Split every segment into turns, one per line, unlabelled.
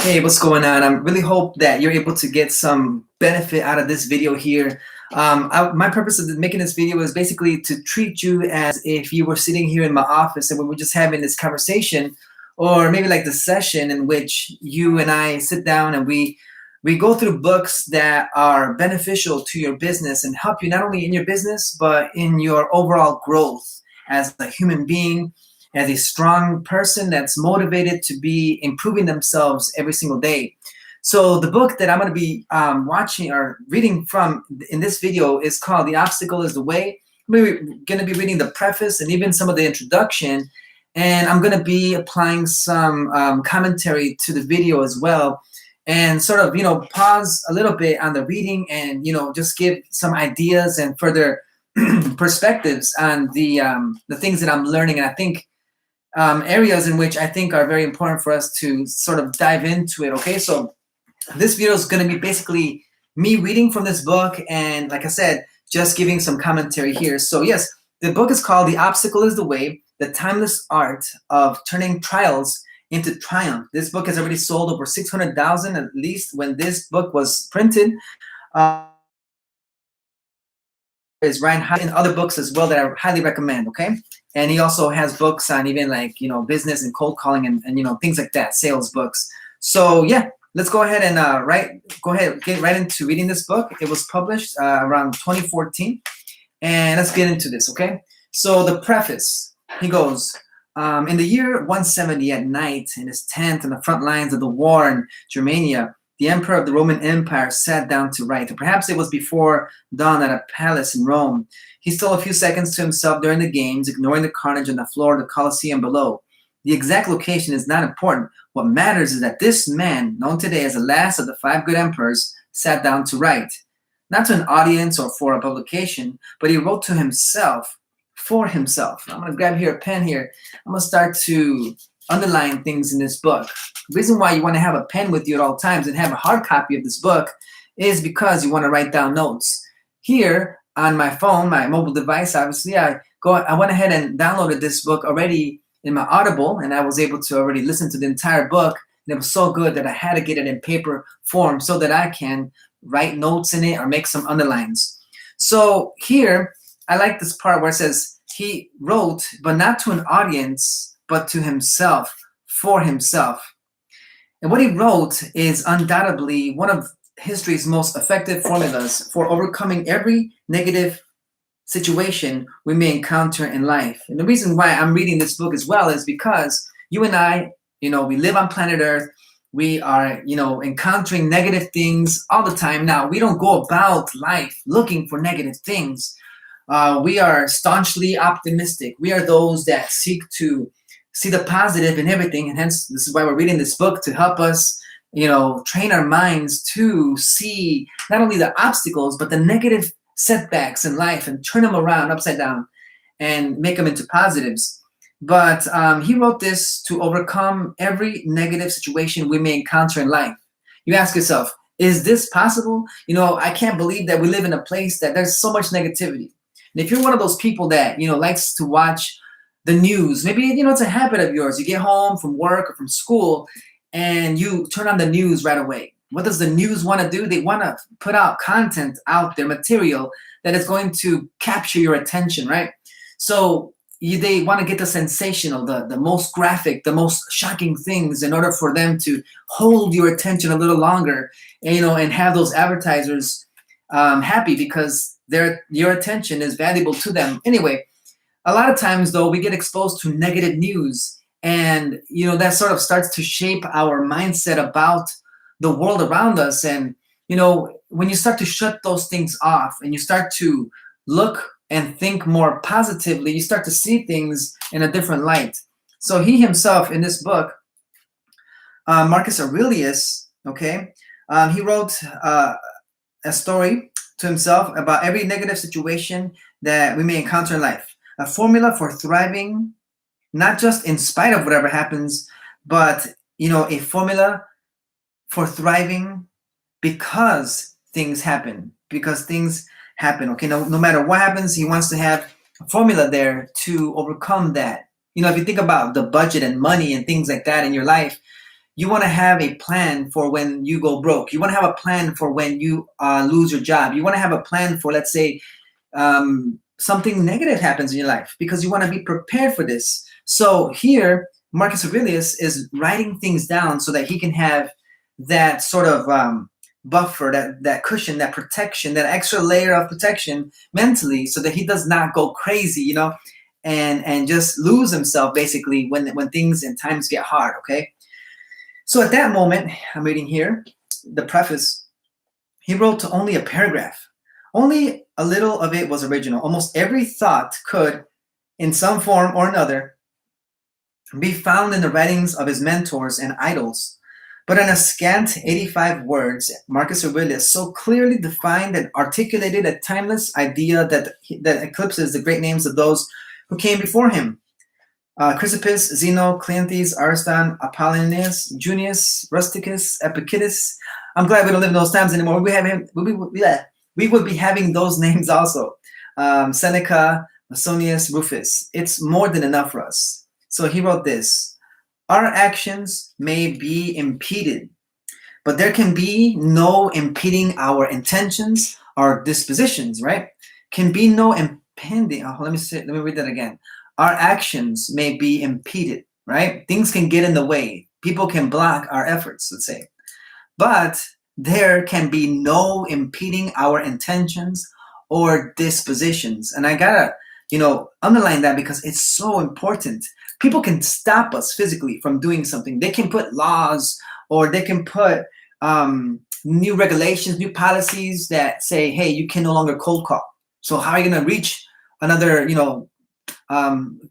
Hey, what's going on? I really hope that you're able to get some benefit out of this video here. My purpose of making this video is basically to treat you as if you were sitting here in my office and we were just having this conversation, or maybe like the session in which you and I sit down and we go through books that are beneficial to your business and help you not only in your business, but in your overall growth as a human being, as a strong person that's motivated to be improving themselves every single day. So the book that I'm going to be watching or reading from in this video is called The Obstacle is the Way. I'm going to be reading the preface and even some of the introduction, and I'm going to be applying some commentary to the video as well, and sort of, pause a little bit on the reading and, just give some ideas and further perspectives on the things that I'm learning. And I think areas in which I think are very important for us to sort of dive into it. Okay, so this video is going to be basically me reading from this book, and like I said, just giving some commentary here. So yes, the book is called The Obstacle is the Way, the Timeless Art of Turning Trials into Triumph. This book has already sold over 600,000 at least when this book was printed. Is Ryan and other books as well that I highly recommend. Okay, and he also has books on even like business and cold calling and things like that, sales books. So yeah, let's go ahead and get right into reading this book. It was published around 2014, and let's get into this. Okay, so the preface, he goes, in the year 170 at night in his tent on the front lines of the war in Germania, the emperor of the Roman Empire sat down to write. Or perhaps it was before dawn at a palace in Rome. He stole a few seconds to himself during the games, ignoring the carnage on the floor of the Colosseum below. The exact location is not important. What matters is that this man, known today as the last of the 5 good emperors, sat down to write. Not to an audience or for a publication, but he wrote to himself, for himself. I'm going to grab here a pen here. I'm going to start to underline things in this book. The reason why you want to have a pen with you at all times and have a hard copy of this book is because you want to write down notes. Here on my phone, my mobile device, obviously, I went ahead and downloaded this book already in my Audible, and I was able to already listen to the entire book. And it was so good that I had to get it in paper form so that I can write notes in it or make some underlines. So here, I like this part where it says he wrote, but not to an audience, but to himself, for himself. And what he wrote is undoubtedly one of history's most effective formulas for overcoming every negative situation we may encounter in life. And the reason why I'm reading this book as well is because you and I, we live on planet Earth. We are, encountering negative things all the time. Now, we don't go about life looking for negative things. We are staunchly optimistic. We are those that seek to see the positive in everything, and hence this is why we're reading this book, to help us, train our minds to see not only the obstacles but the negative setbacks in life and turn them around upside down and make them into positives. But he wrote this to overcome every negative situation we may encounter in life. You ask yourself, is this possible? I can't believe that we live in a place that there's so much negativity. And if you're one of those people that likes to watch the news, maybe it's a habit of yours. You get home from work or from school and you turn on the news right away. What does the news want to do? They want to put out content out there, material that is going to capture your attention, right? So they want to get the sensational, the most graphic, the most shocking things in order for them to hold your attention a little longer, and have those advertisers happy because your attention is valuable to them. Anyway, a lot of times, though, we get exposed to negative news, and that sort of starts to shape our mindset about the world around us. And when you start to shut those things off and you start to look and think more positively, you start to see things in a different light. So he himself in this book, Marcus Aurelius, he wrote a story to himself about every negative situation that we may encounter in life. A formula for thriving, not just in spite of whatever happens, but a formula for thriving because things happen. Okay, no matter what happens, he wants to have a formula there to overcome that. If you think about the budget and money and things like that in your life, you want to have a plan for when you go broke. You want to have a plan for when you lose your job. You want to have a plan for, let's say, something negative happens in your life, because you want to be prepared for this. So here, Marcus Aurelius is writing things down so that he can have that sort of buffer, that cushion, that protection, that extra layer of protection mentally, so that he does not go crazy, you know, and just lose himself basically when things and times get hard. Okay. So at that moment, I'm reading here the preface. He wrote only a paragraph. Only a little of it was original. Almost every thought could, in some form or another, be found in the writings of his mentors and idols. But in a scant 85 words, Marcus Aurelius so clearly defined and articulated a timeless idea that eclipses the great names of those who came before him. Chrysippus, Zeno, Cleanthes, Ariston, Apollonius, Junius, Rusticus, Epictetus. I'm glad we don't live in those times anymore. We would be having those names also. Seneca, Masonius, Rufus. It's more than enough for us. So he wrote this: our actions may be impeded, but there can be no impeding our intentions, our dispositions, right? Can be no impending. Oh, let me read that again. Our actions may be impeded, right? Things can get in the way. People can block our efforts, let's say. But there can be no impeding our intentions or dispositions. And I gotta, underline that, because it's so important. People can stop us physically from doing something. They can put laws, or they can put new regulations, new policies that say, hey, you can no longer cold call. So how are you gonna reach another,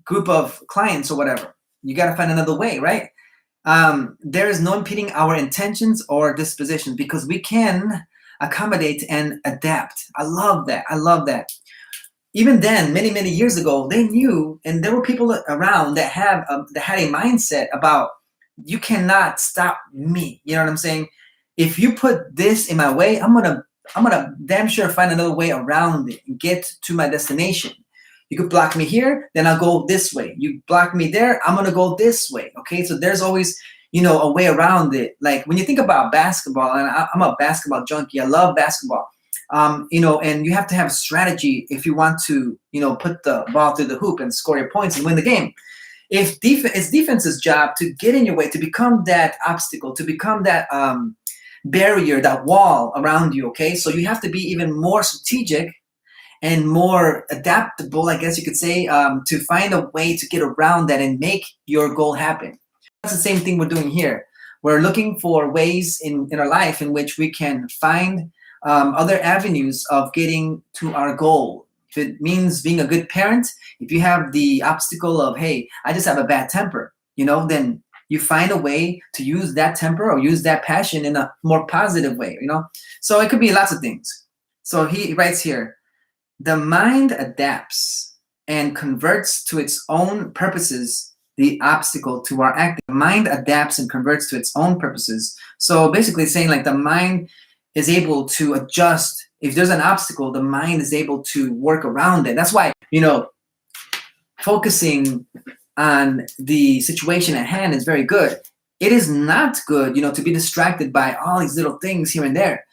group of clients or whatever? You got to find another way, right? There is no impeding our intentions or dispositions, because we can accommodate and adapt. I love that. I love that. Even then, many, many years ago, they knew, and there were people around that had a mindset about, you cannot stop me. You know what I'm saying? If you put this in my way, I'm gonna damn sure find another way around it and get to my destination. You could block me here, then I'll go this way. You block me there, I'm gonna go this way. Okay, so there's always, a way around it. Like when you think about basketball, and I'm a basketball junkie. I love basketball. And you have to have strategy if you want to, put the ball through the hoop and score your points and win the game. It's defense's job to get in your way, to become that obstacle, to become that barrier, that wall around you. Okay, so you have to be even more strategic and more adaptable, I guess you could say, to find a way to get around that and make your goal happen. That's the same thing we're doing here. We're looking for ways in our life in which we can find other avenues of getting to our goal. If it means being a good parent, if you have the obstacle of, hey, I just have a bad temper, then you find a way to use that temper or use that passion in a more positive way, So it could be lots of things. So he writes here, the mind adapts and converts to its own purposes the obstacle to our acting. The mind adapts and converts to its own purposes. So basically saying, like, the mind is able to adjust. If there's an obstacle, the mind is able to work around it. That's why, focusing on the situation at hand is very good. It is not good, to be distracted by all these little things here and there.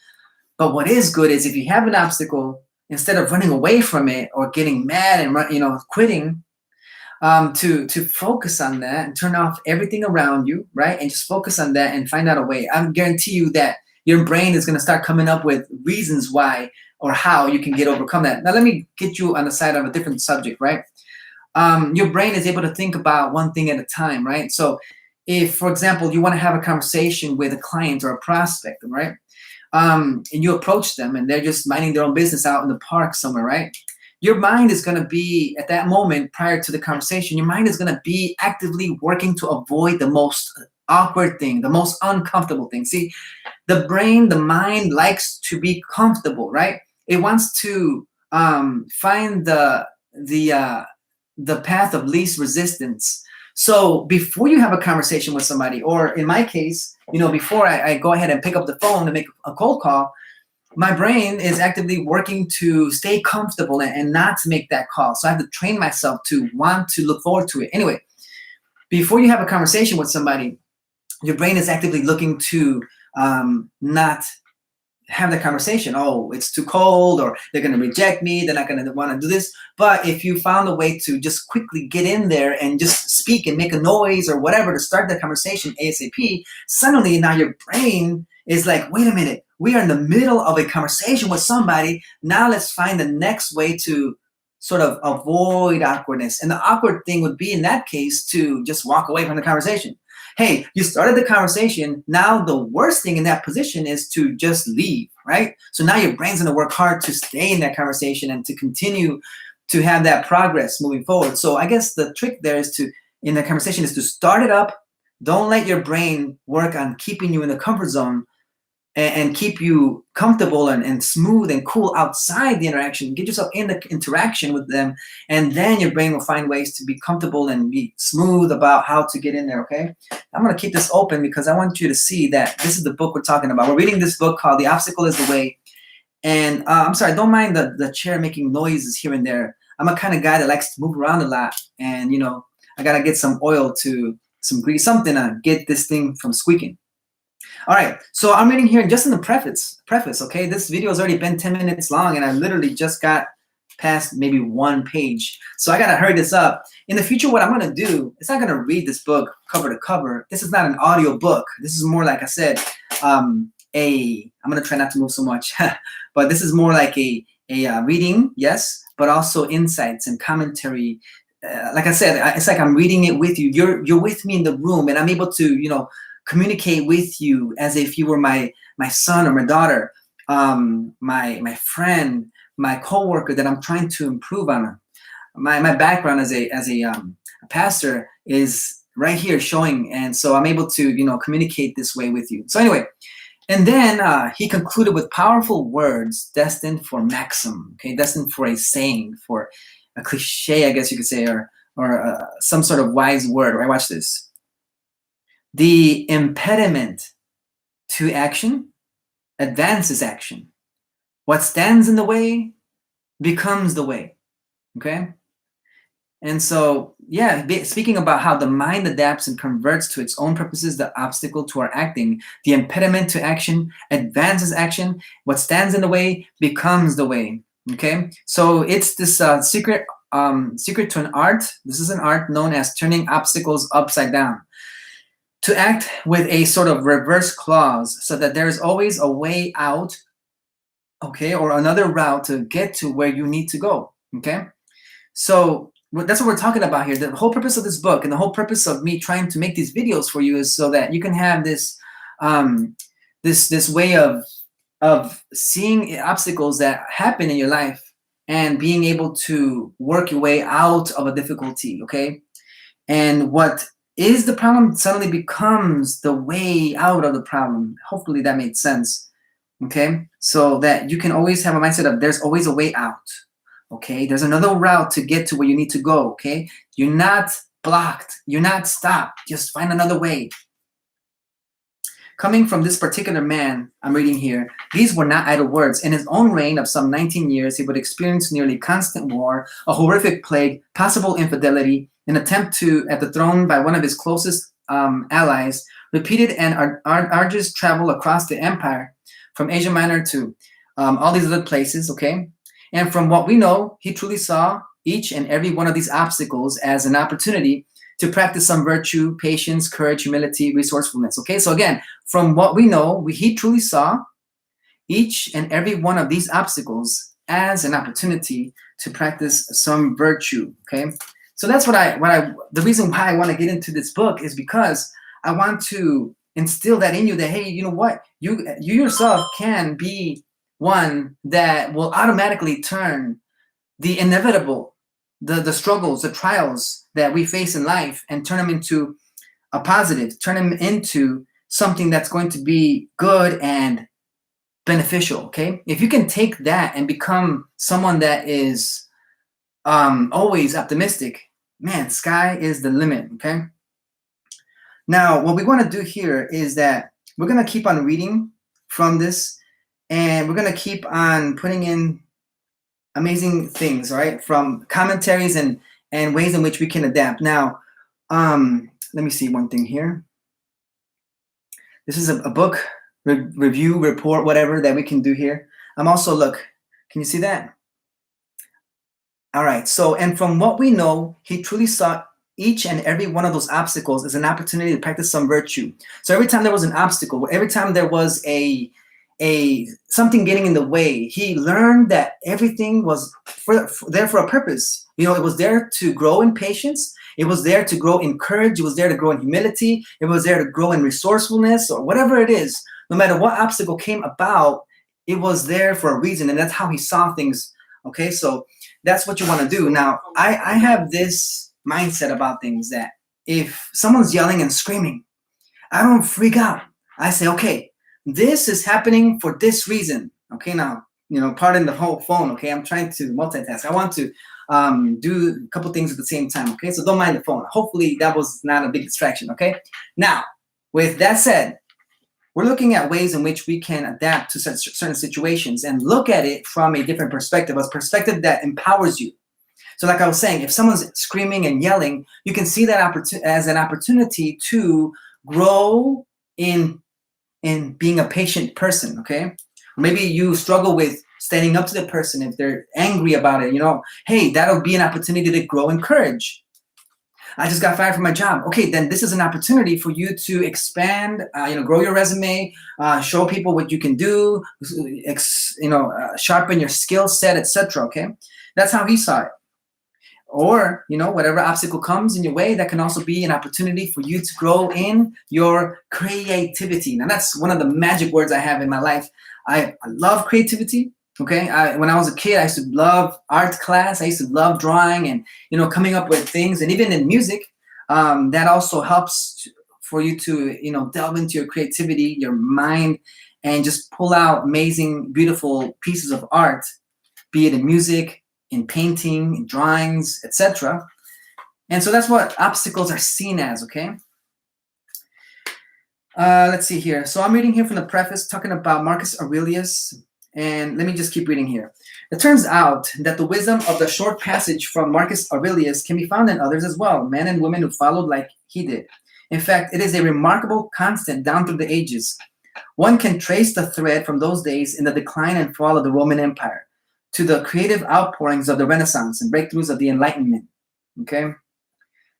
But what is good is, if you have an obstacle, instead of running away from it or getting mad and quitting, to focus on that and turn off everything around you, right? And just focus on that and find out a way. I guarantee you that your brain is going to start coming up with reasons why or how you can overcome that. Now, let me get you on the side of a different subject, right? Your brain is able to think about one thing at a time, right? So if, for example, you want to have a conversation with a client or a prospect, right? And you approach them and they're just minding their own business out in the park somewhere, right? Your mind is going to be, at that moment prior to the conversation, your mind is going to be actively working to avoid the most awkward thing, the most uncomfortable thing. See, the brain, the mind likes to be comfortable, right? It wants to find the path of least resistance. So before you have a conversation with somebody, or in my case, before I go ahead and pick up the phone and make a cold call, my brain is actively working to stay comfortable and not to make that call. So I have to train myself to want to look forward to it. Anyway, before you have a conversation with somebody, your brain is actively looking to not have the conversation. Oh, it's too cold, or they're going to reject me, they're not going to want to do this. But if you found a way to just quickly get in there and just speak and make a noise or whatever to start the conversation ASAP, suddenly now your brain is like, wait a minute, we are in the middle of a conversation with somebody. Now let's find the next way to sort of avoid awkwardness. And the awkward thing would be in that case to just walk away from the conversation. Hey, you started the conversation. Now the worst thing in that position is to just leave, right? So now your brain's gonna work hard to stay in that conversation and to continue to have that progress moving forward. So I guess the trick there is to, in the conversation, is to start it up. Don't let your brain work on keeping you in the comfort zone and keep you comfortable and smooth and cool outside the interaction. Get yourself in the interaction with them, and then your brain will find ways to be comfortable and be smooth about how to get in there, okay? I'm gonna keep this open because I want you to see that this is the book we're talking about. We're reading this book called The Obstacle is the Way. And I'm sorry, don't mind the chair making noises here and there. I'm a kind of guy that likes to move around a lot, and I gotta get some oil to, some grease, something to get this thing from squeaking. All right, so I'm reading here just in the preface, okay? This video has already been 10 minutes long, and I literally just got past maybe one page. So I gotta hurry this up. In the future, what I'm gonna do is I'm gonna read this book cover to cover. This is not an audio book. This is more, like I said, I'm gonna try not to move so much, but this is more like a reading, yes, but also insights and commentary. Like I said, it's like I'm reading it with you. You're with me in the room, and I'm able to, communicate with you as if you were my son or my daughter, my friend, my coworker that I'm trying to improve on. My background as a pastor is right here showing, and so I'm able to communicate this way with you. So anyway, and then he concluded with powerful words destined for maxim, okay, destined for a saying, for a cliche, I guess you could say, or some sort of wise word. Right? Watch this. The impediment to action advances action. What stands in the way becomes the way. Okay? And so, yeah, speaking about how the mind adapts and converts to its own purposes the obstacle to our acting, the impediment to action advances action. What stands in the way becomes the way. Okay? So it's this secret to an art. This is an art known as turning obstacles upside down. To act with a sort of reverse clause so that there's always a way out, okay, or another route to get to where you need to go, okay? So that's what we're talking about here. The whole purpose of this book and the whole purpose of me trying to make these videos for you is so that you can have this this way of seeing obstacles that happen in your life and being able to work your way out of a difficulty, okay? And what is the problem suddenly becomes the way out of the problem. Hopefully that made sense, okay? So that you can always have a mindset of there's always a way out, okay? There's another route to get to where you need to go, okay? You're not blocked. You're not stopped. Just find another way. Coming from this particular man I'm reading here, these were not idle words. In his own reign of some 19 years, he would experience nearly constant war, a horrific plague, possible infidelity, an attempt at the throne by one of his closest allies, repeated and arduous travel across the empire, from Asia Minor to all these other places, okay? And from what we know, he truly saw each and every one of these obstacles as an opportunity to practice some virtue, patience, courage, humility, resourcefulness, okay? So again, from what we know, he truly saw each and every one of these obstacles as an opportunity to practice some virtue, okay? So that's the reason why I want to get into this book is because I want to instill that in you that, hey, you know what? You yourself can be one that will automatically turn the inevitable, the struggles, the trials that we face in life and turn them into a positive, turn them into something that's going to be good and beneficial, okay? If you can take that and become someone that is always optimistic, man, sky is the limit, okay? Now, what we want to do here is that we're going to keep on reading from this, and we're going to keep on putting in amazing things, right? From commentaries and ways in which we can adapt. Now, let me see one thing here. This is a book review, report, whatever that we can do here. I'm also, look, can you see that? All right, so, and from what we know, he truly saw each and every one of those obstacles as an opportunity to practice some virtue. So every time there was an obstacle, every time there was a something getting in the way, he learned that everything was there for a purpose. You know, it was there to grow in patience. It was there to grow in courage. It was there to grow in humility. It was there to grow in resourcefulness, or whatever it is. No matter what obstacle came about, it was there for a reason, and that's how he saw things. Okay, so that's what you want to do. Now, I have this mindset about things that if someone's yelling and screaming, I don't freak out. I say, okay, this is happening for this reason. Okay, now, pardon the whole phone. Okay, I'm trying to multitask. I want to do a couple things at the same time. Okay, so don't mind the phone. Hopefully that was not a big distraction. Okay, now, with that said, we're looking at ways in which we can adapt to certain situations and look at it from a different perspective, a perspective that empowers you. So like I was saying, if someone's screaming and yelling, you can see that as an opportunity to grow in being a patient person, okay? Maybe you struggle with standing up to the person if they're angry about it, hey, that'll be an opportunity to grow in courage. I just got fired from my job. Okay, then this is an opportunity for you to expand, grow your resume, show people what you can do, sharpen your skill set, etc. Okay, that's how he saw it. Or, whatever obstacle comes in your way, that can also be an opportunity for you to grow in your creativity. Now, that's one of the magic words I have in my life. I love creativity. Okay, when I was a kid, I used to love art class. I used to love drawing and, coming up with things. And even in music, that also helps for you to, delve into your creativity, your mind, and just pull out amazing, beautiful pieces of art, be it in music, in painting, in drawings, etc. And so that's what obstacles are seen as, okay? Let's see here. So I'm reading here from the preface talking about Marcus Aurelius. And let me just keep reading here. It turns out that the wisdom of the short passage from Marcus Aurelius can be found in others as well, men and women who followed like he did. In fact, it is a remarkable constant down through the ages. One can trace the thread from those days in the decline and fall of the Roman Empire to the creative outpourings of the Renaissance and breakthroughs of the Enlightenment. Okay?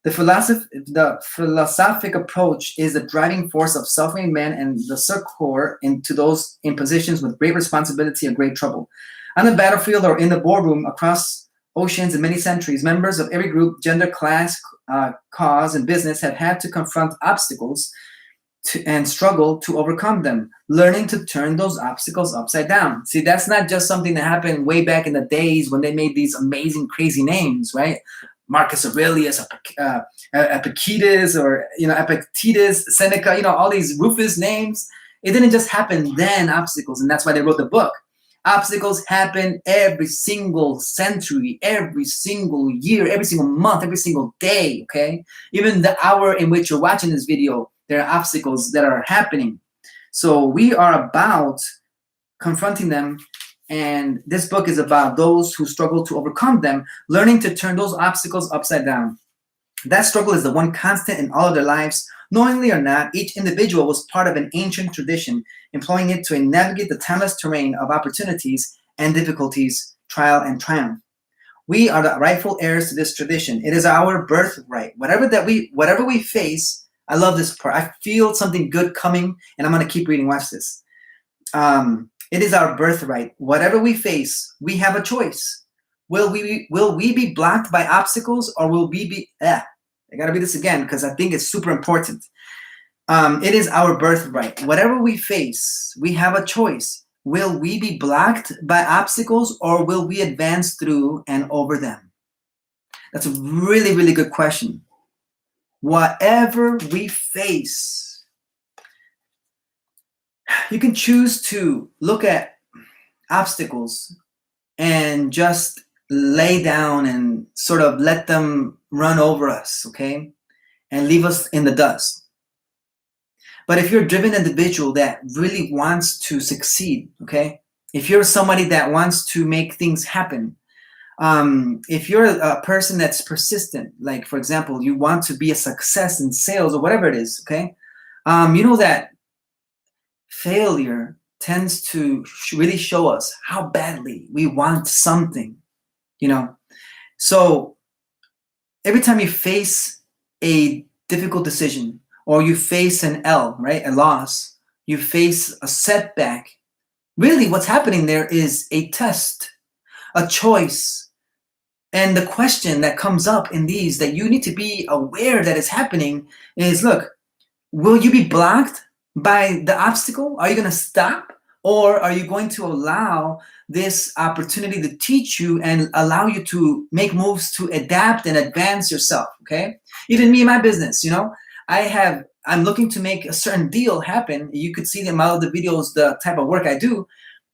The philosophic approach is the driving force of self-made men and the succor into those in positions with great responsibility and great trouble. On the battlefield or in the boardroom across oceans in many centuries, members of every group, gender, class, cause, and business have had to confront obstacles and struggle to overcome them, learning to turn those obstacles upside down. See, that's not just something that happened way back in the days when they made these amazing, crazy names, right? Marcus Aurelius, Epictetus, or Epictetus, Seneca, all these Rufus names. It didn't just happen then, obstacles, and that's why they wrote the book. Obstacles happen every single century, every single year, every single month, every single day, okay? Even the hour in which you're watching this video, there are obstacles that are happening. So we are about confronting them. And this book is about those who struggle to overcome them, learning to turn those obstacles upside down. That struggle is the one constant in all of their lives. Knowingly or not, each individual was part of an ancient tradition, employing it to navigate the timeless terrain of opportunities and difficulties, trial and triumph. We are the rightful heirs to this tradition. It is our birthright. Whatever we face, I love this part. I feel something good coming, and I'm going to keep reading. Watch this. It is our birthright. Whatever we face, we have a choice. Will we be blocked by obstacles, or will we be? I gotta read this again because I think it's super important. It is our birthright. Whatever we face, we have a choice. Will we be blocked by obstacles, or will we advance through and over them? That's a really, really good question. Whatever we face, you can choose to look at obstacles and just lay down and sort of let them run over us, okay? And leave us in the dust. But if you're a driven individual that really wants to succeed, okay? If you're somebody that wants to make things happen, if you're a person that's persistent, like, for example, you want to be a success in sales or whatever it is, okay? You know that failure tends to really show us how badly we want something, you know. So every time you face a difficult decision, or you face an L, right, a loss, you face a setback, really what's happening there is a test, a choice. And the question that comes up in these that you need to be aware that is happening is, look, will you be blocked by the obstacle? Are you going to stop? Or are you going to allow this opportunity to teach you and allow you to make moves to adapt and advance yourself? Okay. Even me in my business, I'm looking to make a certain deal happen. You could see them out of the videos, the type of work I do,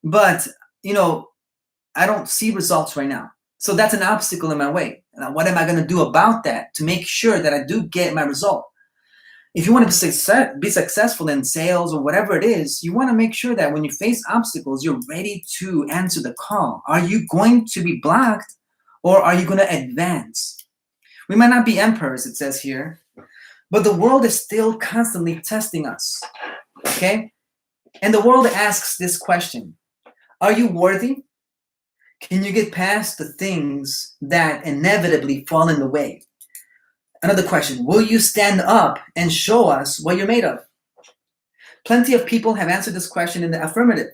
but I don't see results right now. So that's an obstacle in my way. Now, what am I going to do about that to make sure that I do get my result? If you want to be successful in sales or whatever it is, you want to make sure that when you face obstacles, you're ready to answer the call. Are you going to be blocked, or are you going to advance? We might not be emperors, it says here, but the world is still constantly testing us, okay? And the world asks this question: are you worthy? Can you get past the things that inevitably fall in the way? Another question: will you stand up and show us what you're made of? Plenty of people have answered this question in the affirmative,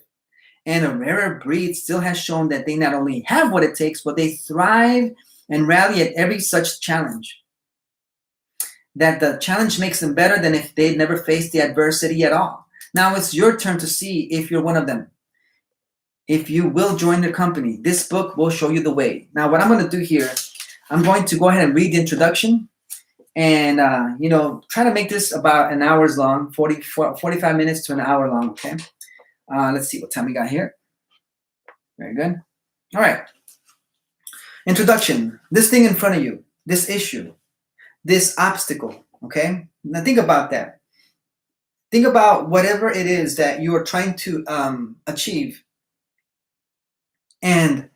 and a rarer breed still has shown that they not only have what it takes, but they thrive and rally at every such challenge. That the challenge makes them better than if they'd never faced the adversity at all. Now it's your turn to see if you're one of them. If you will join the company, this book will show you the way. Now, what I'm going to do here, I'm going to go ahead and read the introduction and, try to make this about an hour's long, 45 minutes to an hour long, okay? Let's see what time we got here. Very good. All right. Introduction. This thing in front of you, this issue, this obstacle, okay? Now think about that. Think about whatever it is that you are trying to achieve. And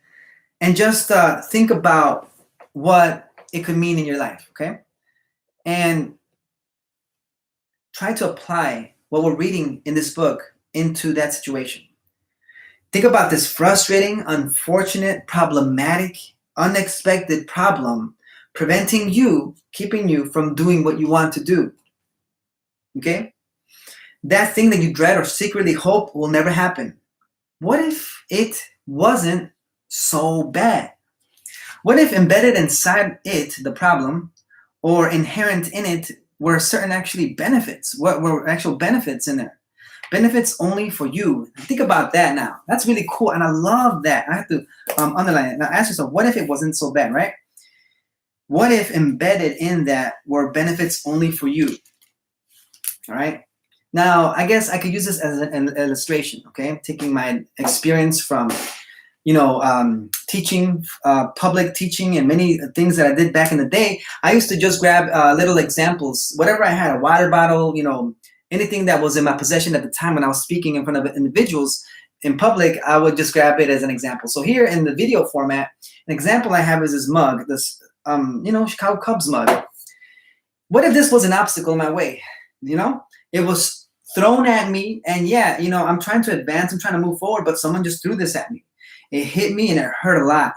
just think about what it could mean in your life, okay? And try to apply what we're reading in this book into that situation. Think about this frustrating, unfortunate, problematic, unexpected problem preventing you, keeping you from doing what you want to do, okay? That thing that you dread or secretly hope will never happen. What if it wasn't so bad? What if embedded inside it, the problem, or inherent in it, were certain actually benefits? What were actual benefits in there? Benefits only for you. Think about that now. That's really cool, and I love that. I have to underline it. Now ask yourself, what if it wasn't so bad, right? What if embedded in that were benefits only for you? All right. Now, I guess I could use this as an illustration, okay? Taking my experience from, teaching, public teaching, and many things that I did back in the day. I used to just grab little examples, whatever I had, a water bottle, anything that was in my possession at the time when I was speaking in front of individuals in public, I would just grab it as an example. So here in the video format, an example I have is this mug, this, Chicago Cubs mug. What if this was an obstacle in my way? It was thrown at me, and I'm trying to advance, I'm trying to move forward, but someone just threw this at me. It hit me and it hurt a lot.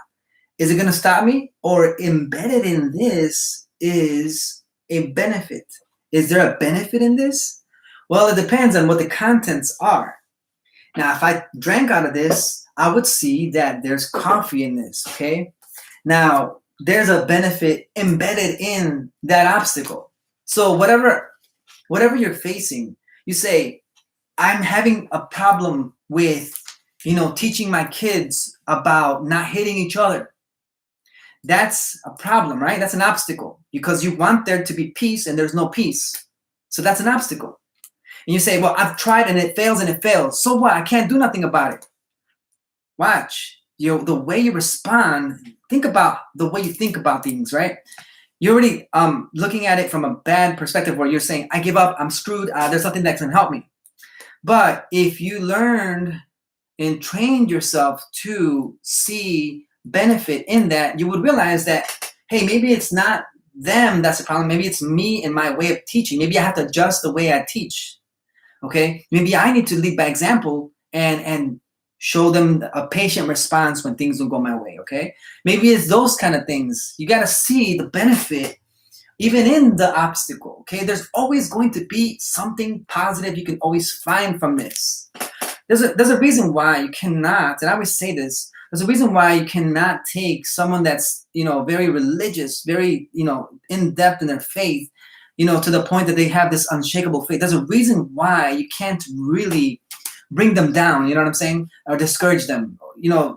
Is it going to stop me? Or embedded in this is a benefit? Is there a benefit in this? Well, it depends on what the contents are. Now, if I drank out of this, I would see that there's coffee in this, okay? Now, there's a benefit embedded in that obstacle. So whatever you're facing, you say, I'm having a problem with, teaching my kids about not hitting each other. That's a problem, right? That's an obstacle because you want there to be peace and there's no peace. So that's an obstacle. And you say, well, I've tried and it fails and it fails. So what? I can't do nothing about it. Watch, the way you respond, think about the way you think about things, right? You're already looking at it from a bad perspective where you're saying, I give up, I'm screwed, there's nothing that can help me. But if you learned and trained yourself to see benefit in that, you would realize that, hey, maybe it's not them that's the problem. Maybe it's me and my way of teaching. Maybe I have to adjust the way I teach. Okay, maybe I need to lead by example and show them a patient response when things don't go my way. Okay, maybe it's those kind of things. You got to see the benefit even in the obstacle. Okay, there's always going to be something positive you can always find from this. There's a reason why you cannot, and I always say this, there's a reason why you cannot take someone that's, very religious, very, in depth in their faith, to the point that they have this unshakable faith. There's a reason why you can't really bring them down, you know what I'm saying, or discourage them.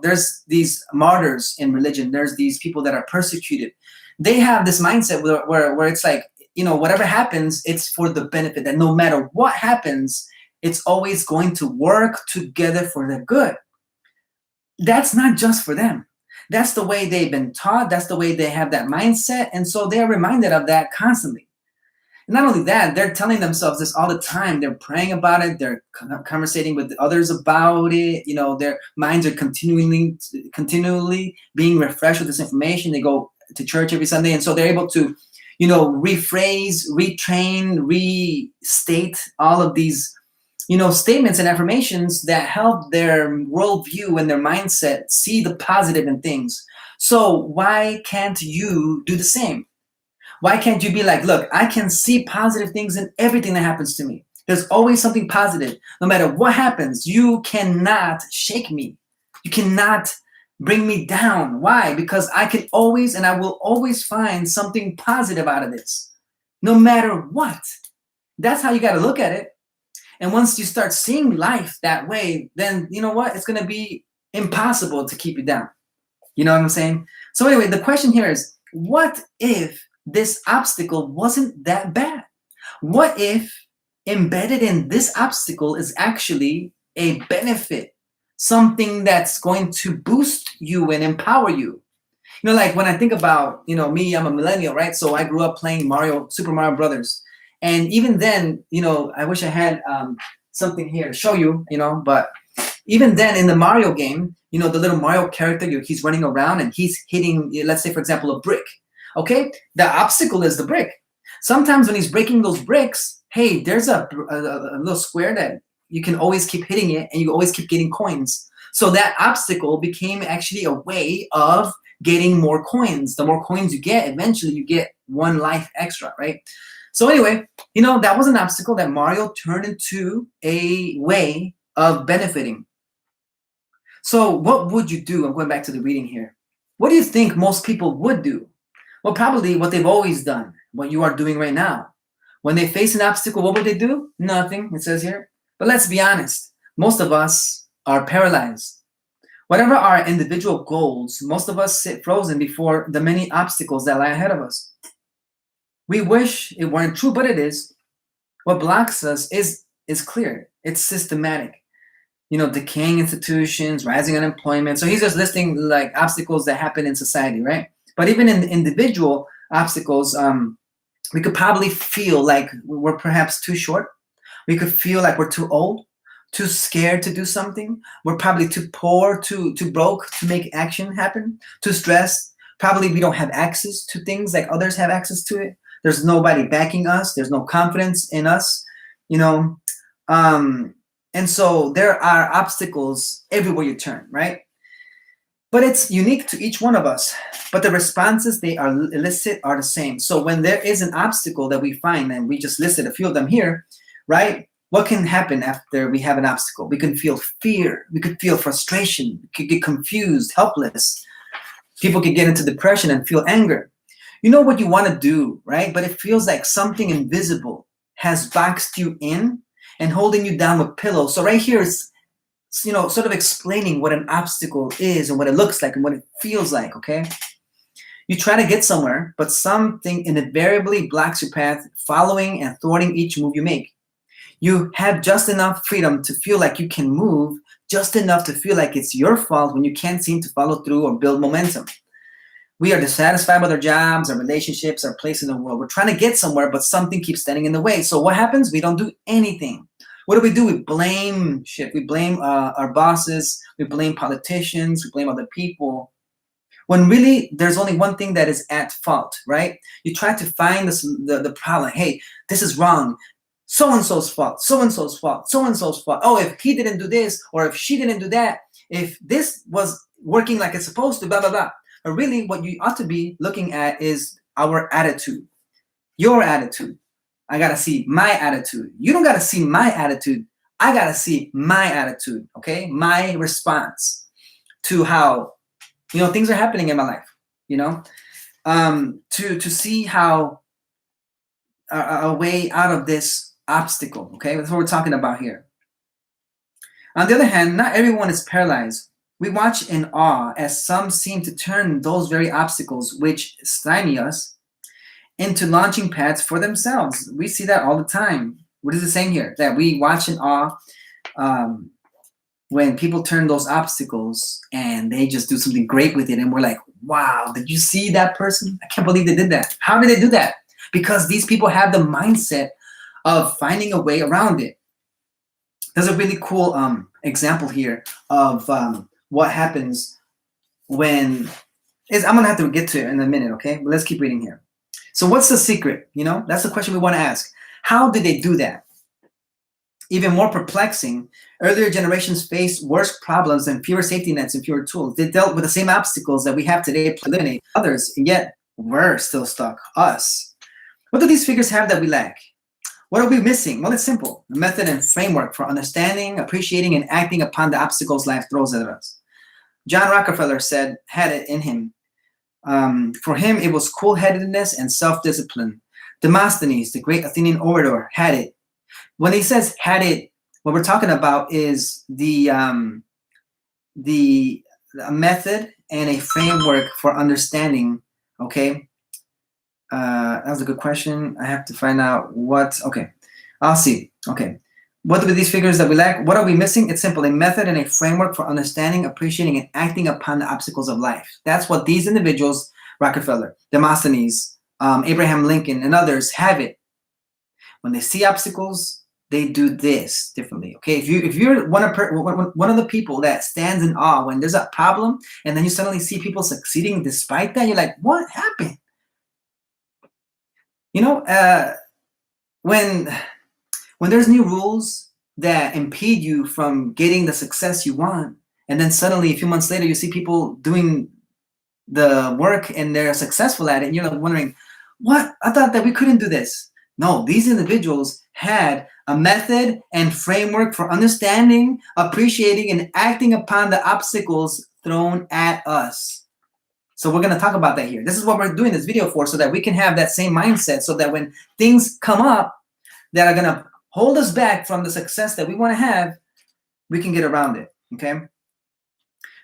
There's these martyrs in religion. There's these people that are persecuted. They have this mindset where it's like, whatever happens, it's for the benefit, that no matter what happens, it's always going to work together for their good. That's not just for them. That's the way they've been taught. That's the way they have that mindset. And so they're reminded of that constantly. And not only that, they're telling themselves this all the time. They're praying about it. They're conversating with others about it. Their minds are continually being refreshed with this information. They go to church every Sunday. And so they're able to, rephrase, retrain, restate all of these statements and affirmations that help their worldview and their mindset see the positive in things. So why can't you do the same? Why can't you be like, look, I can see positive things in everything that happens to me. There's always something positive. No matter what happens, you cannot shake me. You cannot bring me down. Why? Because I can always and I will always find something positive out of this, no matter what. That's how you got to look at it. And once you start seeing life that way, then you know what? It's going to be impossible to keep you down. You know what I'm saying? So anyway, the question here is, what if this obstacle wasn't that bad? What if embedded in this obstacle is actually a benefit, something that's going to boost you and empower you? Like when I think about, me, I'm a millennial, right? So I grew up playing Super Mario Brothers. And even then, I wish I had something here to show you, but even then in the Mario game, the little Mario character, he's running around and he's hitting, let's say, for example, a brick. Okay, the obstacle is the brick. Sometimes when he's breaking those bricks, hey, there's a little square that you can always keep hitting it and you always keep getting coins. So that obstacle became actually a way of getting more coins. The more coins you get, eventually you get one life extra, right? So anyway, that was an obstacle that Mario turned into a way of benefiting. So what would you do? I'm going back to the reading here. What do you think most people would do? Well, probably what they've always done, what you are doing right now. When they face an obstacle, what would they do? Nothing, it says here. But let's be honest. Most of us are paralyzed. Whatever our individual goals, most of us sit frozen before the many obstacles that lie ahead of us. We wish it weren't true, but it is. What blocks us is clear. It's systematic. Decaying institutions, rising unemployment. So he's just listing like obstacles that happen in society, right? But even in individual obstacles, we could probably feel like we're perhaps too short. We could feel like we're too old, too scared to do something. We're probably too poor, too broke to make action happen, too stressed. Probably we don't have access to things like others have access to it. There's nobody backing us. There's no confidence in us, and so there are obstacles everywhere you turn, right? But it's unique to each one of us. But the responses they are elicit are the same. So when there is an obstacle that we find, and we just listed a few of them here, right? What can happen after we have an obstacle? We can feel fear. We could feel frustration. We could get confused, helpless. People can get into depression and feel anger. You know what you want to do, right? But it feels like something invisible has boxed you in and holding you down with pillows. So right here is, sort of explaining what an obstacle is and what it looks like and what it feels like, okay? You try to get somewhere, but something invariably blocks your path, following and thwarting each move you make. You have just enough freedom to feel like you can move, just enough to feel like it's your fault when you can't seem to follow through or build momentum. We are dissatisfied with our jobs, our relationships, our place in the world. We're trying to get somewhere, but something keeps standing in the way. So what happens? We don't do anything. What do? We blame shit. We blame our bosses. We blame politicians. We blame other people. When really, there's only one thing that is at fault, right? You try to find the problem. Hey, this is wrong. so-and-so's fault, so-and-so's fault, so-and-so's fault. Oh, if he didn't do this, or if she didn't do that, if this was working like it's supposed to, blah, blah, blah. But really what you ought to be looking at is our attitude, your attitude. I gotta see my attitude. You don't gotta see my attitude. I gotta see my attitude, okay? My response to how, things are happening in my life, to see how a way out of this obstacle, okay? That's what we're talking about here. On the other hand, not everyone is paralyzed. We watch in awe as some seem to turn those very obstacles which stymie us into launching pads for themselves. We see that all the time. What is it saying here? That we watch in awe when people turn those obstacles and they just do something great with it. And we're like, wow, did you see that person? I can't believe they did that. How did they do that? Because these people have the mindset of finding a way around it. There's a really cool example here of what happens when I'm going to have to get to it in a minute, okay? But let's keep reading here. So what's the secret? That's the question we want to ask. How did they do that? Even more perplexing, earlier generations faced worse problems and fewer safety nets and fewer tools. They dealt with the same obstacles that we have today to eliminate others, and yet we're still stuck, us. What do these figures have that we lack? What are we missing? Well, it's simple. A method and framework for understanding, appreciating, and acting upon the obstacles life throws at us. John Rockefeller had it in him. For him, it was cool-headedness and self-discipline. Demosthenes, the great Athenian orator, had it. When he says had it, what we're talking about is the method and a framework for understanding, okay? That was a good question. I have to find out what, okay. I'll see, okay. What are these figures that we lack? What are we missing? It's simple, a method and a framework for understanding, appreciating, and acting upon the obstacles of life. That's what these individuals, Rockefeller, Demosthenes, Abraham Lincoln, and others have it. When they see obstacles, they do this differently. Okay, if you're one of the people that stands in awe when there's a problem, and then you suddenly see people succeeding despite that, you're like, what happened? When there's new rules that impede you from getting the success you want, and then suddenly a few months later you see people doing the work and they're successful at it, and you're like wondering, what? I thought that we couldn't do this. No, these individuals had a method and framework for understanding, appreciating, and acting upon the obstacles thrown at us. So we're going to talk about that here. This is what we're doing this video for, so that we can have that same mindset, so that when things come up that are going to hold us back from the success that we want to have, we can get around it, okay?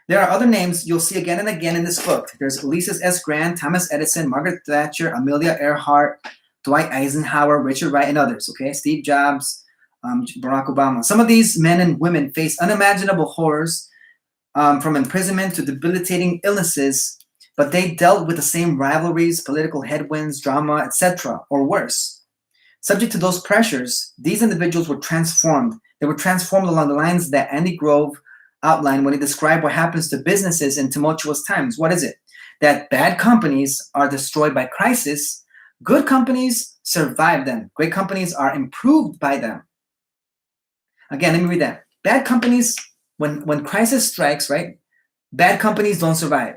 There are other names you'll see again and again in this book. There's Ulysses S. Grant, Thomas Edison, Margaret Thatcher, Amelia Earhart, Dwight Eisenhower, Richard Wright, and others, okay? Steve Jobs, Barack Obama. Some of these men and women face unimaginable horrors, from imprisonment to debilitating illnesses, but they dealt with the same rivalries, political headwinds, drama, etc., or worse. Subject to those pressures, these individuals were transformed. They were transformed along the lines that Andy Grove outlined when he described what happens to businesses in tumultuous times. What is it? That bad companies are destroyed by crisis. Good companies survive them. Great companies are improved by them. Again, let me read that. Bad companies, when crisis strikes, right? Bad companies don't survive.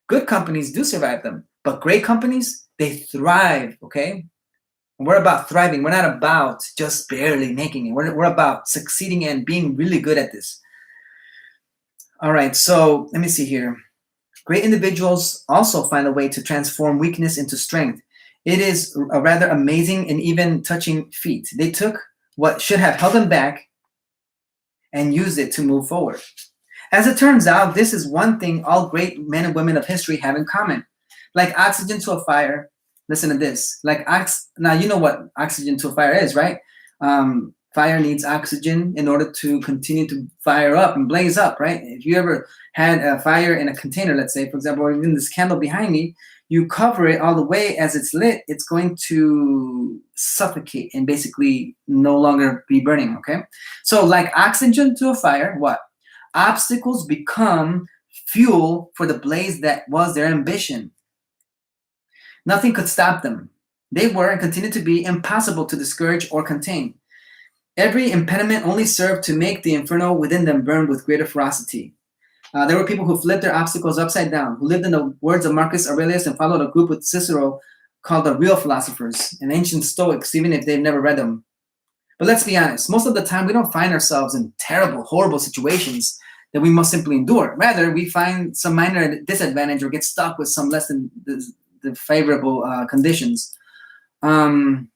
Good companies do survive them. But great companies, they thrive, okay? We're about thriving. We're not about just barely making it. We're about succeeding and being really good at this. All right, so let me see here. Great individuals also find a way to transform weakness into strength. It is a rather amazing and even touching feat. They took what should have held them back and used it to move forward. As it turns out, this is one thing all great men and women of history have in common. Like oxygen to a fire, listen to this. Now you know what oxygen to a fire is, right? Fire needs oxygen in order to continue to fire up and blaze up, right? If you ever had a fire in a container, let's say, for example, or even this candle behind me, you cover it all the way as it's lit, it's going to suffocate and basically no longer be burning, okay? So like oxygen to a fire, what? Obstacles become fuel for the blaze that was their ambition. Nothing could stop them. They were and continue to be impossible to discourage or contain. Every impediment only served to make the inferno within them burn with greater ferocity. There were people who flipped their obstacles upside down, who lived in the words of Marcus Aurelius and followed a group with Cicero called the real philosophers and ancient Stoics, even if they've never read them. But let's be honest, most of the time we don't find ourselves in terrible, horrible situations that we must simply endure. Rather, we find some minor disadvantage or get stuck with some less than the favorable conditions. So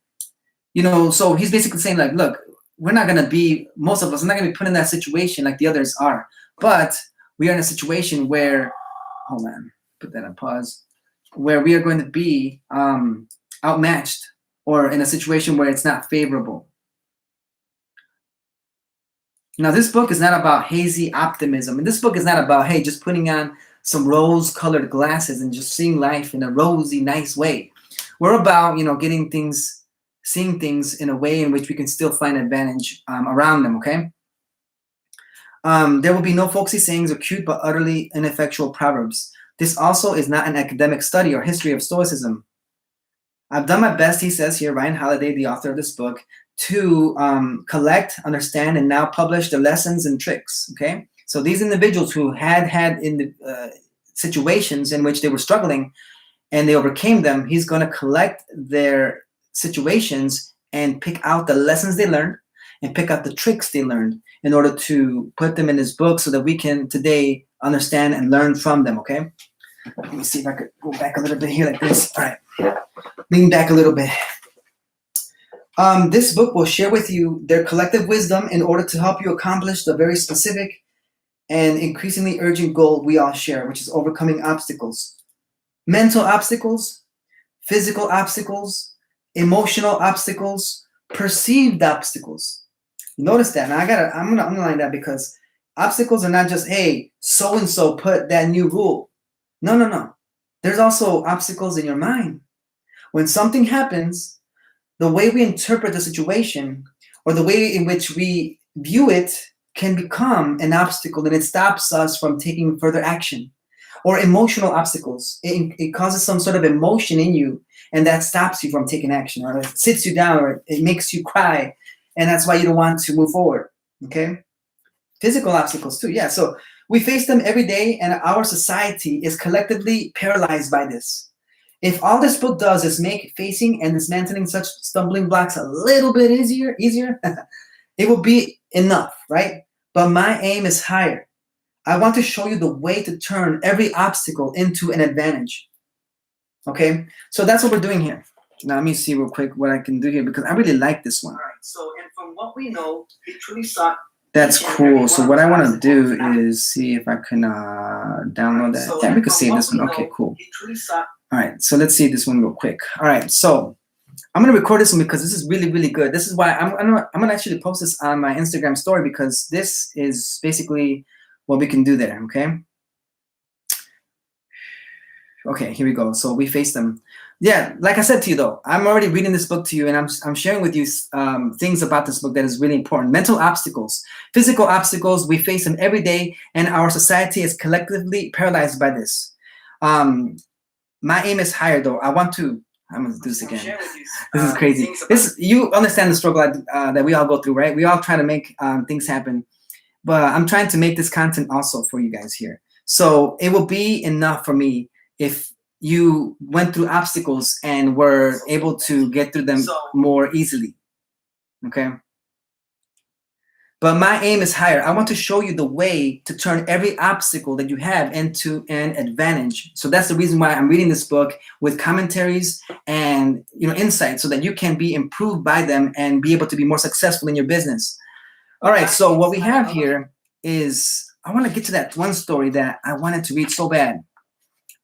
he's basically saying, like, look, we're not going to be, most of us are not going to be put in that situation like the others are. But we are in a situation where, hold on, put that on pause, where we are going to be outmatched or in a situation where it's not favorable. Now, this book is not about hazy optimism. And this book is not about, hey, just putting on some rose-colored glasses and just seeing life in a rosy, nice way. We're about, getting things, seeing things in a way in which we can still find advantage around them, okay? There will be no folksy sayings or cute but utterly ineffectual proverbs. This also is not an academic study or history of Stoicism. I've done my best, he says here, Ryan Holiday, the author of this book, to collect, understand, and now publish the lessons and tricks, okay? So these individuals who had in the situations in which they were struggling and they overcame them, he's going to collect their situations and pick out the lessons they learned and pick out the tricks they learned in order to put them in his book so that we can today understand and learn from them, okay? Let me see if I could go back a little bit here like this. All right, lean back a little bit. This book will share with you their collective wisdom in order to help you accomplish the very specific and increasingly urgent goal we all share, which is overcoming obstacles. Mental obstacles, physical obstacles, emotional obstacles, perceived obstacles. Notice that. Now I'm gonna underline that because obstacles are not just, hey, so-and-so put that new rule. No. There's also obstacles in your mind. When something happens, the way we interpret the situation or the way in which we view it can become an obstacle and it stops us from taking further action. Or emotional obstacles. It causes some sort of emotion in you and that stops you from taking action, or it sits you down, or it makes you cry, and that's why you don't want to move forward, okay? Physical obstacles too, yeah. So we face them every day and our society is collectively paralyzed by this. If all this book does is make facing and dismantling such stumbling blocks a little bit easier, it will be enough, right? But my aim is higher. I want to show you the way to turn every obstacle into an advantage. Okay? So that's what we're doing here. Now let me see real quick what I can do here because I really like this one. All right. So, and from what we know, he truly sought. That's cool. So what I want to do is see if I can download that. Yeah, we can see this one. Okay, cool. All right, so let's see this one real quick. All right, so I'm gonna record this one because this is really, really good. This is why I'm gonna actually post this on my Instagram story because this is basically what we can do there. Okay. Okay, here we go. So we face them. Yeah, like I said to you though, I'm already reading this book to you, and I'm sharing with you things about this book that is really important. Mental obstacles, physical obstacles, we face them every day, and our society is collectively paralyzed by this. My aim is higher though. I'm gonna do this again. This is crazy. You understand the struggle that we all go through, right? We all try to make things happen, but I'm trying to make this content also for you guys here. So it will be enough for me if you went through obstacles and were able to get through them more easily, okay? But my aim is higher. I want to show you the way to turn every obstacle that you have into an advantage. So that's the reason why I'm reading this book with commentaries and insights so that you can be improved by them and be able to be more successful in your business. All right, so what we have here is, I want to get to that one story that I wanted to read so bad,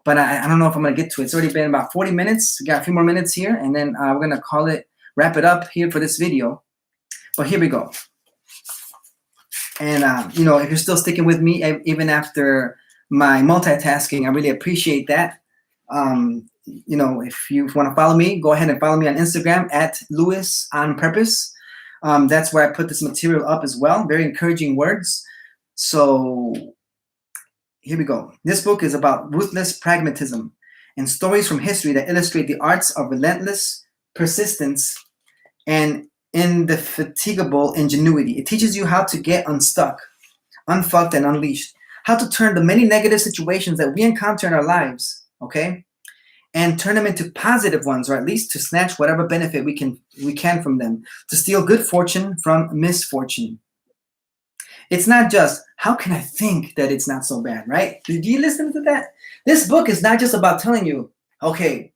but I don't know if I'm going to get to it. It's already been about 40 minutes. We got a few more minutes here, and then we're going to wrap it up here for this video. But here we go. And, if you're still sticking with me, even after my multitasking, I really appreciate that. If you want to follow me, go ahead and follow me on Instagram at Lewis on Purpose. That's where I put this material up as well. Very encouraging words. So here we go. This book is about ruthless pragmatism and stories from history that illustrate the arts of relentless persistence, and indefatigable ingenuity. It teaches you how to get unstuck, unfucked, and unleashed. How to turn the many negative situations that we encounter in our lives, okay, and turn them into positive ones, or at least to snatch whatever benefit we can from them, to steal good fortune from misfortune. It's not just, how can I think that it's not so bad, right? Did you listen to that? This book is not just about telling you, okay,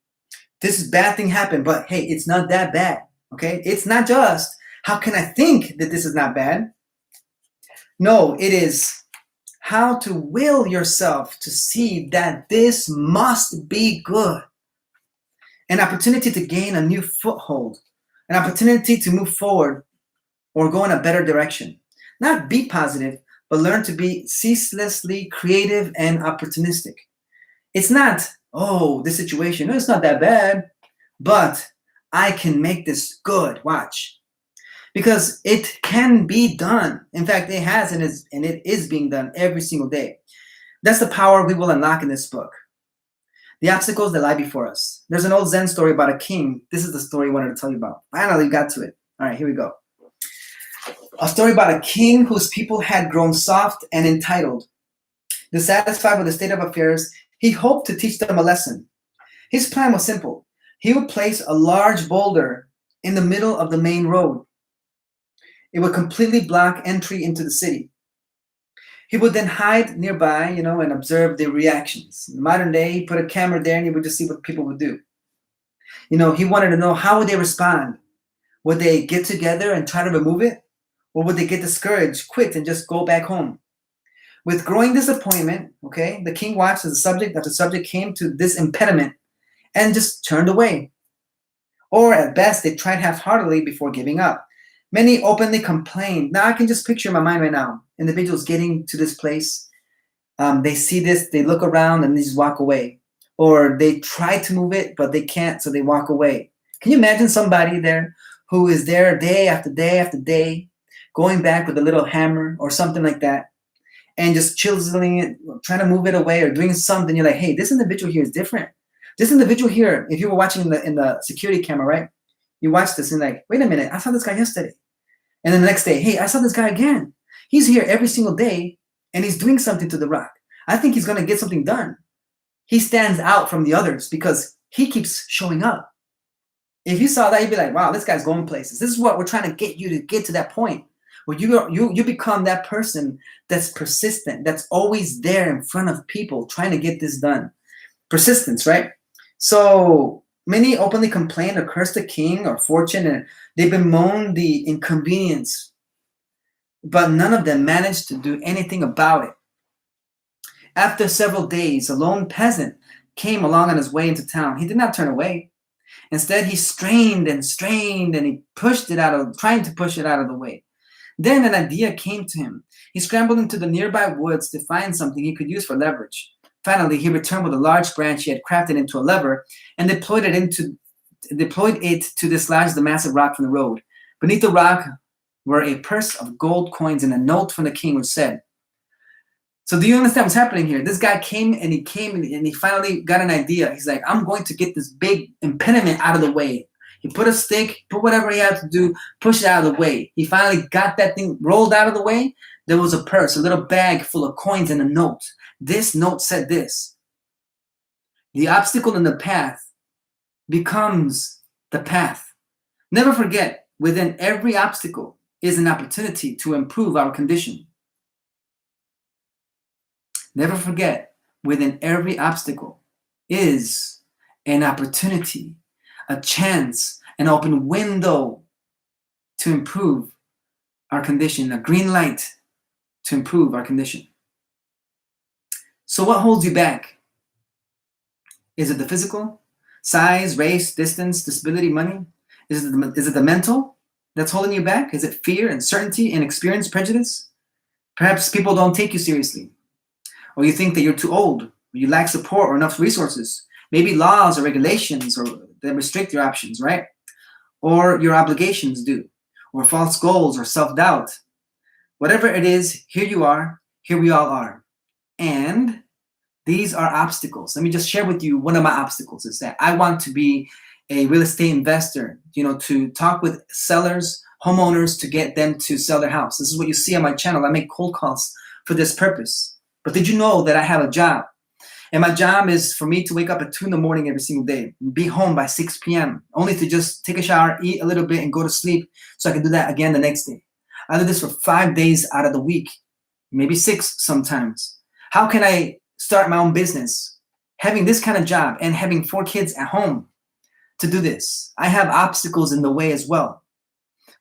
this is bad thing happened, but hey, it's not that bad, okay? It's not just, how can I think that this is not bad? No, it is how to will yourself to see that this must be good. An opportunity to gain a new foothold, an opportunity to move forward or go in a better direction. Not be positive, but learn to be ceaselessly creative and opportunistic. It's not, oh, this situation, no, it's not that bad, but I can make this good. Watch. Because it can be done. In fact, it has and it is being done every single day. That's the power we will unlock in this book. The obstacles that lie before us. There's an old Zen story about a king. This is the story I wanted to tell you about. Finally got to it. All right, here we go. A story about a king whose people had grown soft and entitled. Dissatisfied with the state of affairs, he hoped to teach them a lesson. His plan was simple. He would place a large boulder in the middle of the main road. It would completely block entry into the city. He would then hide nearby, and observe their reactions. In modern day, he put a camera there and he would just see what people would do. He wanted to know, how would they respond? Would they get together and try to remove it? Or would they get discouraged, quit, and just go back home? With growing disappointment, okay, the king watched as the subject came to this impediment and just turned away. Or at best, they tried half-heartedly before giving up. Many openly complained. Now I can just picture in my mind right now, individuals getting to this place. They see this, they look around and they just walk away. Or they try to move it, but they can't, so they walk away. Can you imagine somebody there who is there day after day after day, going back with a little hammer or something like that, and just chiseling it, trying to move it away or doing something? You're like, hey, this individual here is different. This individual here, if you were watching in the security camera, right? You watch this and like, wait a minute, I saw this guy yesterday. And then the next day, hey, I saw this guy again. He's here every single day and he's doing something to the rock. I think he's going to get something done. He stands out from the others because he keeps showing up. If you saw that, you'd be like, wow, this guy's going places. This is what we're trying to get you to get to that point where you become that person that's persistent, that's always there in front of people trying to get this done. Persistence, right? So many openly complain or curse the king or fortune, and they bemoan the inconvenience, but none of them managed to do anything about it. After several days, a lone peasant came along on his way into town. He did not turn away. Instead, he strained and he trying to push it out of the way. Then an idea came to him. He scrambled into the nearby woods to find something he could use for leverage. Finally, he returned with a large branch he had crafted into a lever and deployed it to dislodge the massive rock from the road. Beneath the rock were a purse of gold coins and a note from the king which said, so do you understand what's happening here? This guy came and he finally got an idea. He's like, I'm going to get this big impediment out of the way. He put a stick, put whatever he had to do, push it out of the way. He finally got that thing rolled out of the way. There was a purse, a little bag full of coins and a note. This note said this: the obstacle in the path becomes the path. Never forget, within every obstacle is an opportunity to improve our condition. Never forget, within every obstacle is an opportunity, a chance, an open window to improve our condition, a green light to improve our condition. So what holds you back? Is it the physical? Size, race, distance, disability, money? Is it the mental that's holding you back? Is it fear, uncertainty, inexperience, prejudice? Perhaps people don't take you seriously. Or you think that you're too old, or you lack support or enough resources. Maybe laws or regulations that restrict your options, right? Or your obligations do. Or false goals or self-doubt. Whatever it is, here you are, here we all are. And these are obstacles. Let me just share with you one of my obstacles is that I want to be a real estate investor, to talk with sellers, homeowners, to get them to sell their house. This is what you see on my channel. I make cold calls for this purpose. But did you know that I have a job? And my job is for me to wake up at 2 in the morning every single day, be home by 6 p.m., only to just take a shower, eat a little bit, and go to sleep so I can do that again the next day. I do this for 5 days out of the week, maybe 6 sometimes. How can I start my own business having this kind of job and having 4 kids at home to do this? I have obstacles in the way as well.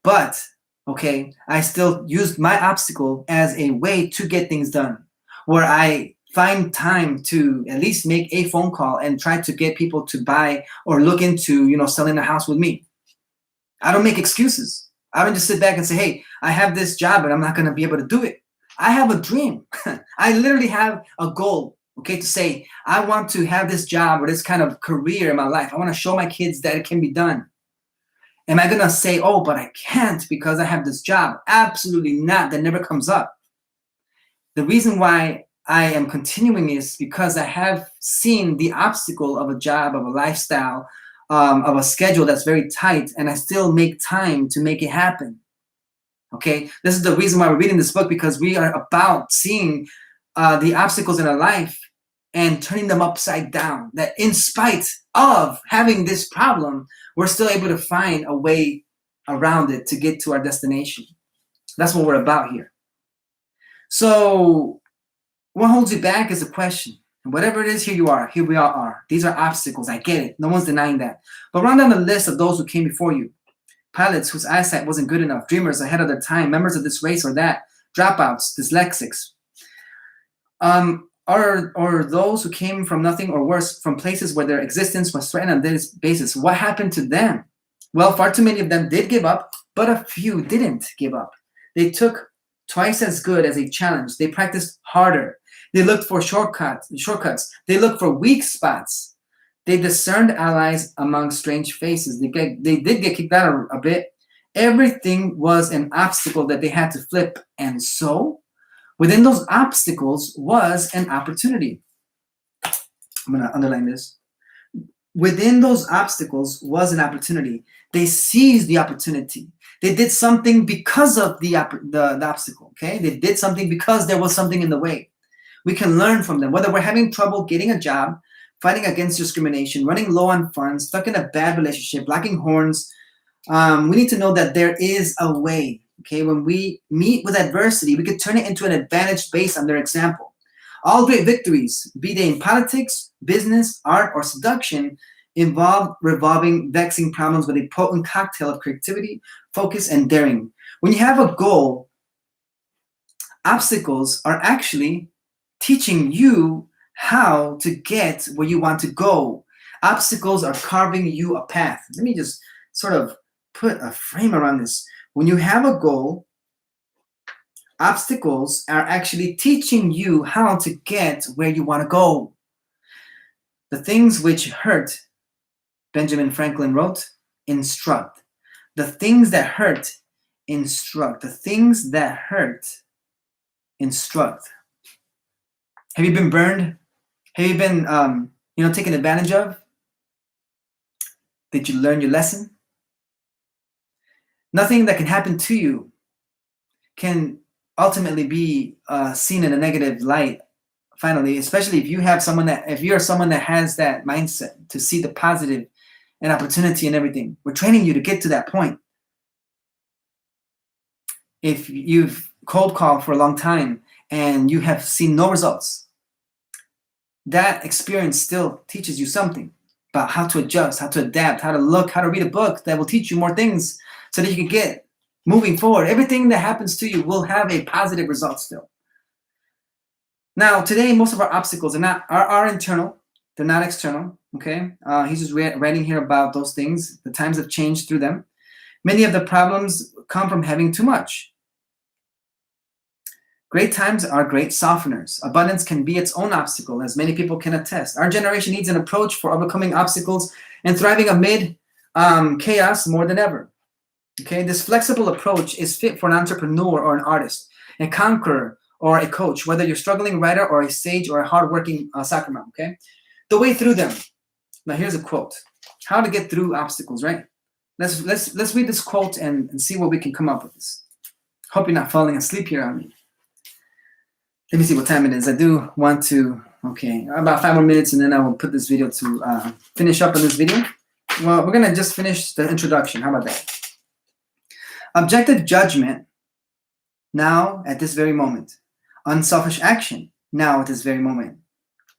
But, okay, I still used my obstacle as a way to get things done, where I find time to at least make a phone call and try to get people to buy or look into, selling a house with me. I don't make excuses. I don't just sit back and say, hey, I have this job and I'm not going to be able to do it. I have a dream. I literally have a goal, okay, to say, I want to have this job or this kind of career in my life. I want to show my kids that it can be done. Am I going to say, oh, but I can't because I have this job? Absolutely not. That never comes up. The reason why I am continuing is because I have seen the obstacle of a job, of a lifestyle, of a schedule that's very tight, and I still make time to make it happen. Okay, this is the reason why we're reading this book, because we are about seeing the obstacles in our life and turning them upside down. That in spite of having this problem, we're still able to find a way around it to get to our destination. That's what we're about here. So what holds you back is a question. And whatever it is, here we all are. These are obstacles. I get it. No one's denying that. But run down the list of those who came before you. Pilots whose eyesight wasn't good enough, dreamers ahead of their time, members of this race or that, dropouts, dyslexics. Or those who came from nothing or worse, from places where their existence was threatened on this basis. What happened to them? Well, far too many of them did give up, but a few didn't give up. They took twice as good as a challenge. They practiced harder. They looked for shortcuts. They looked for weak spots. They discerned allies among strange faces. They did get kicked out a bit. Everything was an obstacle that they had to flip. And so, within those obstacles was an opportunity. I'm going to underline this. Within those obstacles was an opportunity. They seized the opportunity. They did something because of the obstacle, okay? They did something because there was something in the way. We can learn from them. Whether we're having trouble getting a job, fighting against discrimination, running low on funds, stuck in a bad relationship, lacking horns, we need to know that there is a way, okay? When we meet with adversity, we could turn it into an advantage based on their example. All great victories, be they in politics, business, art, or seduction, involve revolving vexing problems with a potent cocktail of creativity, focus, and daring. When you have a goal, obstacles are actually teaching you how to get where you want to go. Obstacles are carving you a path. Let me just sort of put a frame around this. When you have a goal, obstacles are actually teaching you how to get where you want to go. The things which hurt, Benjamin Franklin wrote, instruct. The things that hurt, instruct. The things that hurt, instruct. Have you been burned? Have you been, taken advantage of? Did you learn your lesson? Nothing that can happen to you can ultimately be seen in a negative light. Finally, especially if you're someone that has that mindset to see the positive and opportunity in everything. We're training you to get to that point. If you've cold called for a long time and you have seen no results, that experience still teaches you something about how to adjust, how to adapt, how to look, how to read a book that will teach you more things so that you can get moving forward. Everything that happens to you will have a positive result still. Now, today, most of our obstacles are internal. They're not external, okay? He's just writing here about those things. The times have changed through them. Many of the problems come from having too much. Great times are great softeners. Abundance can be its own obstacle, as many people can attest. Our generation needs an approach for overcoming obstacles and thriving amid chaos more than ever. Okay, this flexible approach is fit for an entrepreneur or an artist, a conqueror or a coach, whether you're a struggling writer or a sage or a hardworking soccer mom, okay? The way through them. Now here's a quote. how to get through obstacles, right? Let's read this quote and see what we can come up with this. Hope you're not falling asleep here on me. Let me see what time it is. I do want to, okay, about 5 more minutes, and then I will put this video to finish up on this video. Well, we're gonna just finish the introduction. How about that? Objective judgment, now at this very moment. Unselfish action, now at this very moment.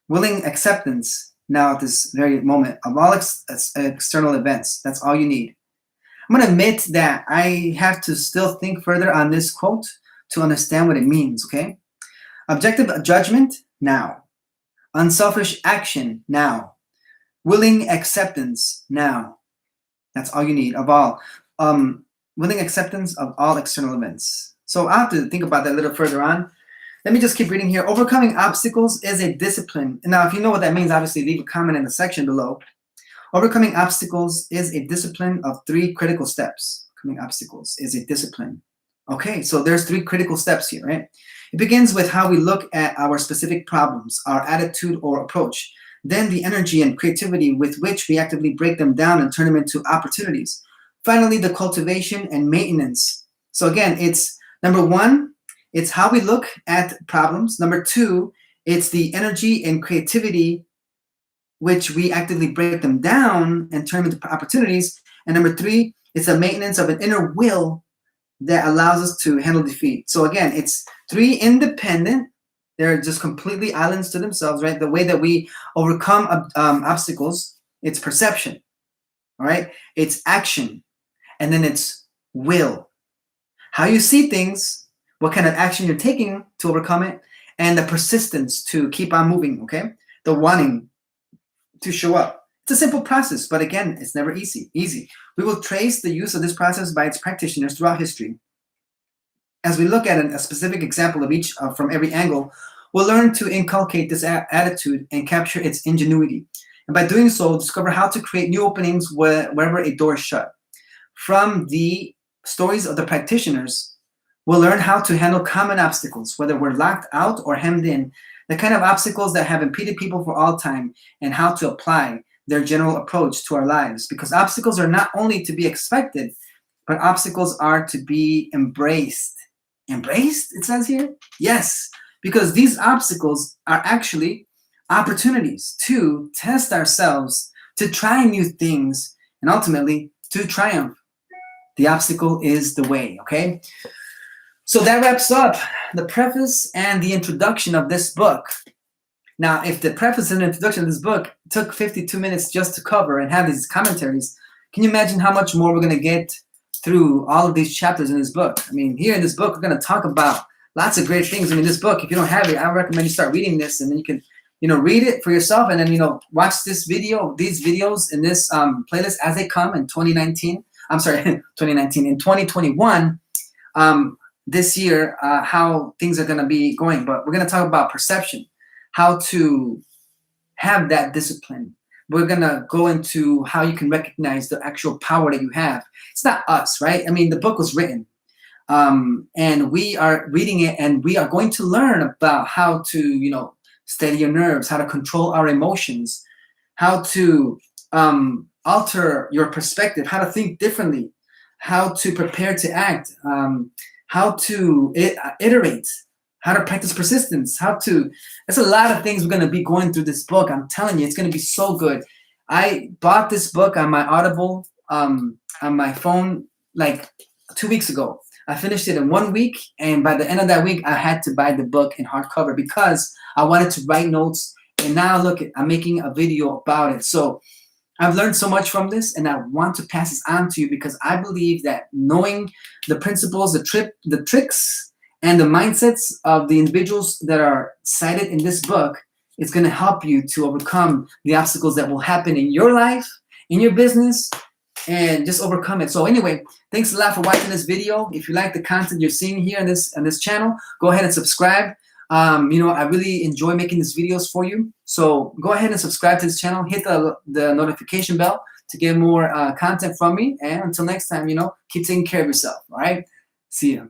Willing acceptance, now at this very moment of all external events. That's all you need. I'm going to admit that I have to still think further on this quote to understand what it means, okay? Objective judgment, now. Unselfish action, now. Willing acceptance, now. That's all you need of all. Willing acceptance of all external events. So I'll have to think about that a little further on. Let me just keep reading here. Overcoming obstacles is a discipline. Now, if you know what that means, obviously leave a comment in the section below. Overcoming obstacles is a discipline of 3 critical steps. Overcoming obstacles is a discipline. Okay, so there's 3 critical steps here, right? It begins with how we look at our specific problems, our attitude or approach. Then the energy and creativity with which we actively break them down and turn them into opportunities. Finally, the cultivation and maintenance. So again, it's number 1, it's how we look at problems. Number 2, it's the energy and creativity which we actively break them down and turn them into opportunities. And number 3, it's a maintenance of an inner will that allows us to handle defeat. So again, it's 3 independent. They're just completely islands to themselves, right? The way that we overcome obstacles, it's perception, all right? It's action, and then it's will. How you see things, what kind of action you're taking to overcome it, and the persistence to keep on moving, okay? The wanting to show up. It's a simple process, but again, it's never easy. We will trace the use of this process by its practitioners throughout history. As we look at a specific example of each from every angle, we'll learn to inculcate this attitude and capture its ingenuity. And by doing so, discover how to create new openings wherever a door is shut. From the stories of the practitioners, we'll learn how to handle common obstacles, whether we're locked out or hemmed in, the kind of obstacles that have impeded people for all time, and how to apply their general approach to our lives. Because obstacles are not only to be expected, but obstacles are to be embraced. Embraced, it says here? Yes, because these obstacles are actually opportunities to test ourselves, to try new things, and ultimately to triumph. The obstacle is the way, okay? So that wraps up the preface and the introduction of this book. Now, if the preface and introduction of this book took 52 minutes just to cover and have these commentaries, can you imagine how much more we're going to get through all of these chapters in this book? I mean, here in this book, we're going to talk about lots of great things. I mean, this book, if you don't have it, I recommend you start reading this, and then you can, read it for yourself, and then, watch these videos in this playlist as they come in 2019. I'm sorry, 2019, in 2021, this year, how things are going to be going. But we're going to talk about perception, how to have that discipline. We're going to go into how you can recognize the actual power that you have. It's not us, right? I mean, the book was written, and we are reading it, and we are going to learn about how to, steady your nerves, how to control our emotions, how to alter your perspective, how to think differently, how to prepare to act, how to iterate, how to practice persistence, there's a lot of things we're going to be going through this book. I'm telling you, it's going to be so good. I bought this book on my Audible, on my phone, like 2 weeks ago. I finished it in 1 week, and by the end of that week, I had to buy the book in hardcover because I wanted to write notes, and now look, I'm making a video about it. So I've learned so much from this, and I want to pass this on to you because I believe that knowing the principles, the tricks, and the mindsets of the individuals that are cited in this book is going to help you to overcome the obstacles that will happen in your life, in your business, and just overcome it. So anyway, thanks a lot for watching this video. If you like the content you're seeing here on this channel, go ahead and subscribe. I really enjoy making these videos for you. So go ahead and subscribe to this channel. Hit the notification bell to get more content from me. And until next time, keep taking care of yourself. All right? See ya.